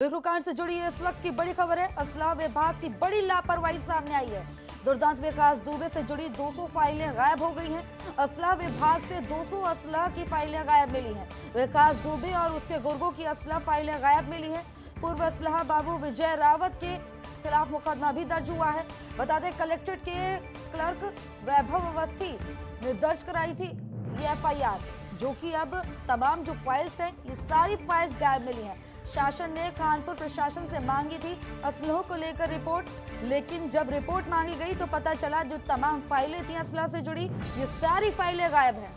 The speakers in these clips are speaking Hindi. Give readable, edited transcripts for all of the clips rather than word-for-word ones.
कांड से जुड़ी इस वक्त की बड़ी खबर है। असलाह विभाग की बड़ी लापरवाही सामने आई है। दुर्दांत विकास दुबे से जुड़ी 200 फाइलें गायब हो गई हैं। असलाह विभाग से 200 असलाह की फाइलें गायब मिली हैं। विकास दुबे और उसके गुर्गों की असलाह फाइलें गायब मिली हैं। पूर्व असलाह बाबू विजय रावत के खिलाफ मुकदमा भी दर्ज हुआ है। बता दें, कलेक्ट्रेट के क्लर्क वैभव अवस्थी ने दर्ज कराई थी ये FIR, जो कि अब तमाम जो फाइल्स हैं ये सारी फाइल्स गायब मिली हैं। शासन ने कानपुर प्रशासन से मांगी थी असलहों को लेकर रिपोर्ट, लेकिन जब रिपोर्ट मांगी गई तो पता चला जो तमाम फाइलें थी असलह से जुड़ी ये सारी फाइलें गायब हैं।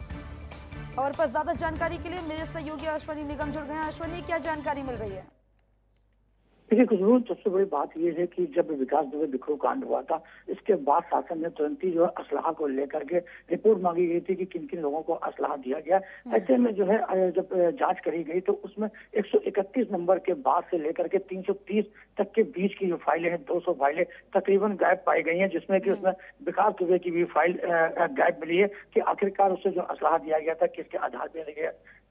खबर पर ज्यादा जानकारी के लिए मेरे सहयोगी अश्वनी निगम जुड़ गए हैं। अश्वनी, क्या जानकारी मिल रही है? देखिए खुशबू, सबसे बड़ी बात यह है कि जब विकास दुबे बिखरू कांड हुआ था, इसके बाद शासन ने तुरंत ही जो है असलाह को लेकर के रिपोर्ट मांगी गई थी कि किन किन लोगों को असलाह दिया गया। ऐसे में जो है जब जांच करी गई तो उसमें 131 नंबर के बाद से लेकर के 330 तक के बीच की जो फाइलें हैं, 200 फाइलें तकरीबन गायब पाई गई हैं, जिसमें कि उसमें विकास दुबे की भी फाइल गायब मिली है कि आखिरकार उससे जो असलाह दिया गया था किसके आधार पर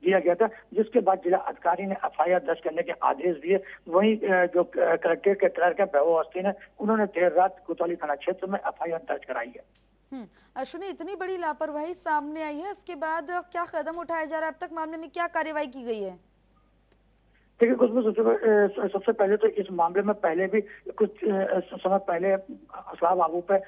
दिया गया था। जिसके बाद जिला अधिकारी ने FIR दर्ज करने के आदेश दिए। वहीं जो कलेक्ट्रेट के क्लर्क है वैभव अवस्थी ने, उन्होंने देर रात कोतवाली थाना क्षेत्र में FIR दर्ज कराई है। अश्विनी, इतनी बड़ी लापरवाही सामने आई है, इसके बाद क्या कदम उठाया जा रहा है? अब तक मामले में क्या कार्रवाई की गई है? देखिए कुछ सबसे पहले तो इस मामले में पहले भी कुछ समय पहले असलाह बाबू पे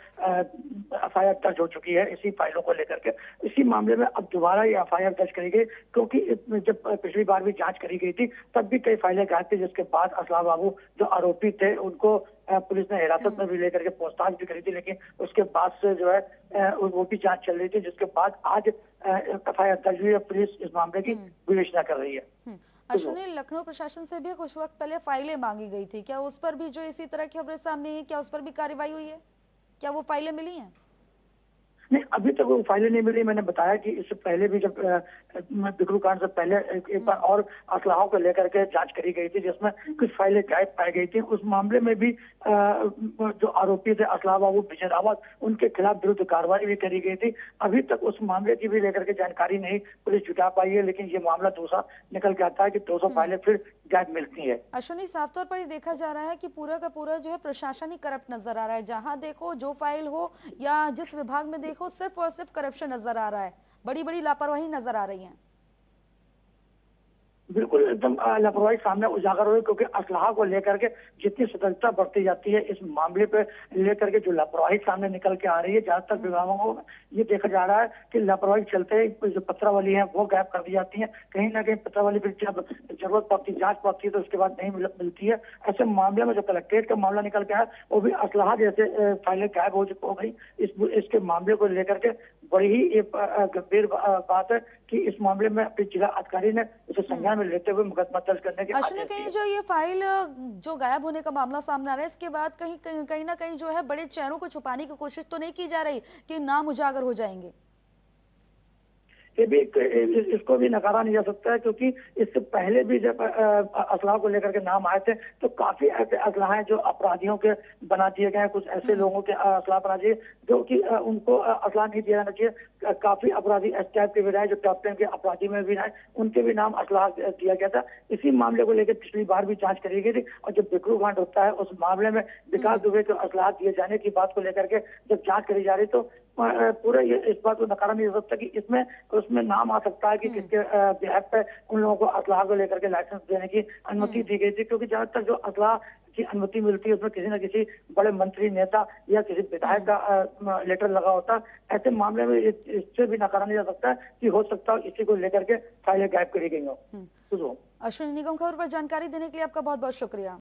FIR दर्ज हो चुकी है इसी फाइलों को लेकर के। इसी मामले में अब दोबारा ये FIR दर्ज करी गई, क्योंकि जब पिछली बार भी जांच करी गई थी तब भी कई फाइलें गायब थी, जिसके बाद असलाह बाबू जो आरोपी थे उनको पुलिस ने हिरासत में भी लेकर के पूछताछ भी करी थी, लेकिन उसके बाद से जो है वो भी जांच चल रही थी, जिसके बाद आज FIR दर्ज हुई है। पुलिस इस मामले की विवेचना कर रही है। अश्विनी, लखनऊ प्रशासन से भी कुछ वक्त पहले फाइलें मांगी गई थी, क्या उस पर भी जो इसी तरह की खबरें सामने आई, क्या उस पर भी कार्रवाई हुई है? क्या वो फाइलें मिली हैं? नहीं, अभी तक वो फाइलें नहीं मिली। मैंने बताया कि इससे पहले भी जब बिकरू कांड से पहले एक बार और असलाहों को लेकर के जांच करी गई थी, जिसमें कुछ फाइलें गायब पाई गई थी। उस मामले में भी जो आरोपी थे असलाह बाबू विजय रावत, उनके खिलाफ विरुद्ध कार्रवाई भी करी गई थी। अभी तक उस मामले की भी लेकर के जानकारी नहीं पुलिस जुटा पाई है, लेकिन ये मामला दूसरा निकल के आता है कि 200 फाइलें फिर गायब मिलती है। अश्विनी, साफ तौर पर ये देखा जा रहा है कि पूरा का पूरा जो है प्रशासन ही करप्ट नजर आ रहा है। जहां देखो, जो फाइल हो या जिस विभाग में देखो, सिर्फ और सिर्फ करप्शन नजर आ रहा है। बड़ी बड़ी लापरवाही नजर आ रही है। बिल्कुल एकदम लापरवाही सामने उजागर हुई, क्योंकि असलाह को लेकर के जितनी सतर्कता बरती जाती है, इस मामले पे लेकर के जो लापरवाही सामने निकल के आ रही है, ज्यादातर विभागों को ये देखा जा रहा है कि लापरवाही चलते ही जो पत्रावली है वो गायब कर दी जाती है। कहीं ना कहीं पत्रावली फिर जब जरूरत पड़ती, जांच पड़ती है तो उसके बाद नहीं मिलती है। ऐसे मामले में जो कलेक्ट्रेट का मामला निकल के आया, वो भी असलाह जैसे फाइलें गायब हो गई। इसके मामले को लेकर के बड़ी ही गंभीर बात है कि इस मामले में अपने जिला अधिकारी ने इसे संज्ञान में लेते हुए मुकदमा दर्ज करने के अश्विनी, कहीं जो ये फाइल जो गायब होने का मामला सामने आ रहा है, इसके बाद कहीं ना कहीं जो है बड़े चेहरों को छुपाने की कोशिश तो नहीं की जा रही कि नाम उजागर हो जाएंगे? ये भी इसको भी नकारा नहीं जा सकता है, क्योंकि इससे पहले भी जब असलाह को लेकर के नाम आए थे तो काफी ऐसे असलाहें जो अपराधियों के बना दिए गए हैं। कुछ ऐसे लोगों के असलाह बना दिए जो कि उनको असलाह नहीं दिया जाना चाहिए। काफी अपराधी एस टाइप के भी रहे, जो टॉप 10 के अपराधी में भी रहे, उनके भी नाम असलाह दिया गया था। इसी मामले को लेकर पिछली बार भी जांच करी गई थी, और जब बिकरू कांड होता है उस मामले में विकास दुबे को असलाह दिए जाने की बात को लेकर के जब जांच करी जा रही तो पूरा ये इस बात को नकारा नहीं हो सकता कि उसमें नाम आ सकता है कि किसके बिहाफ पे उन लोगों को असलाह को लेकर के लाइसेंस देने की अनुमति दी गई थी। क्योंकि जहां तक जो असलाह की अनुमति मिलती है उसमें किसी न किसी बड़े मंत्री, नेता या किसी विधायक का लेटर लगा होता है। ऐसे मामले में इससे भी नकारा नहीं जा सकता कि हो सकता है इसी को लेकर के फाइलें गायब करी गई हो। अश्विनी निगम, खबर पर जानकारी देने के लिए आपका बहुत बहुत शुक्रिया।